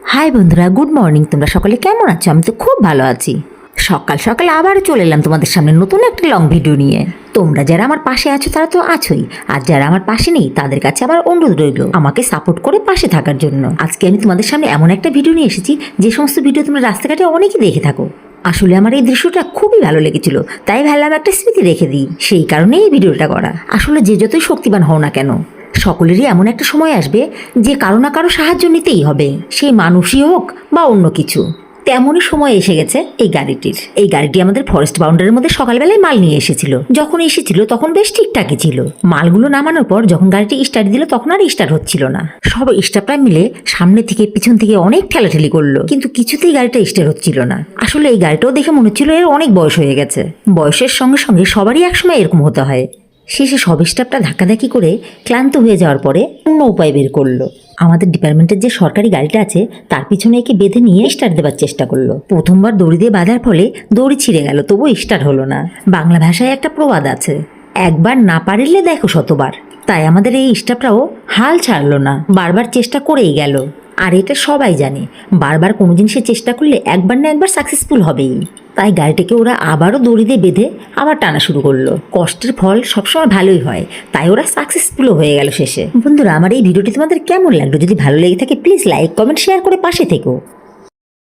High বন্ধুরা, good morning. তোমরা সকলে কেমন আছো? আমি তো খুব ভালো আছি। সকাল সকাল আবার চলে এলাম তোমাদের সামনে নতুন একটা লং ভিডিও নিয়ে। তোমরা যারা আমার পাশে আছো তারা তো আছোই, আর যারা আমার পাশে নেই তাদের কাছে আমার অনুরোধ রইল আমাকে সাপোর্ট করে পাশে থাকার জন্য। আজকে আমি তোমাদের সামনে এমন একটা ভিডিও নিয়ে এসেছি যে সমস্ত ভিডিও তোমরা রাস্তাঘাটে অনেকেই দেখে থাকো। আসলে আমার এই দৃশ্যটা খুবই ভালো লেগেছিল, তাই ভাবলাম একটা স্মৃতি রেখে দিই। সেই কারণেই এই ভিডিওটা করা। আসলে যে যতই শক্তিবান হও না কেন, সকলেরই এমন একটা সময় আসবে যে কারো না কারো সাহায্য নিতেই হবে, সেই মানুষই হোক বা অন্য কিছু। তেমনই সময় এসে গেছে এই গাড়িটির। এই গাড়িটি আমাদের ফরেস্ট বাউন্ডারির মধ্যে সকালবেলায় মাল নিয়ে এসেছিল। যখন এসেছিল তখন বেশ ঠিকঠাকই ছিল। মালগুলো নামানোর পর যখন গাড়িটি স্টার্ট দিল তখন আর স্টার্ট হচ্ছিল না। সব স্টাফরা মিলে সামনে থেকে পিছন থেকে অনেক ঠেলাঠেলি করলো, কিন্তু কিছুতেই গাড়িটা স্টার্ট হচ্ছিল না। আসলে এই গাড়িটাও দেখে মনে হচ্ছিল এর অনেক বয়স হয়ে গেছে। বয়সের সঙ্গে সঙ্গে সবারই একসময় এরকম হতে হয়। শেষে সব স্টাফটা ধাক্কাধাক্কি করে ক্লান্ত হয়ে যাওয়ার পরে অন্য উপায় বের করলো। আমাদের ডিপার্টমেন্টের যে সরকারি গাড়িটা আছে তার পিছনে একে বেঁধে নিয়ে স্টার্ট দেওয়ার চেষ্টা করলো। প্রথমবার দড়ি দিয়ে বাঁধার ফলে দড়ি ছিঁড়ে গেল, তবুও স্টার্ট হলো না। বাংলা ভাষায় একটা প্রবাদ আছে, একবার না পারিলে দেখো শতবার। তাই আমাদের এই স্টাফরাও হাল ছাড়লো না, বারবার চেষ্টা করেই গেল। আর এটা সবাই জানে, বারবার কোনো জিনিসের চেষ্টা করলে একবার না একবার সাকসেসফুল হবেই। তাই গাড়িটাকে ওরা আবারও দড়ি দিয়ে বেঁধে আবার টানা শুরু করলো। কষ্টের ফল সবসময় ভালোই হয়, তাই ওরা সাকসেসফুলও হয়ে গেল শেষে। বন্ধুরা, আমার এই ভিডিওটি তোমাদের কেমন লাগলো? যদি ভালো লেগে থাকে প্লিজ লাইক, কমেন্ট, শেয়ার করে পাশে থেকো।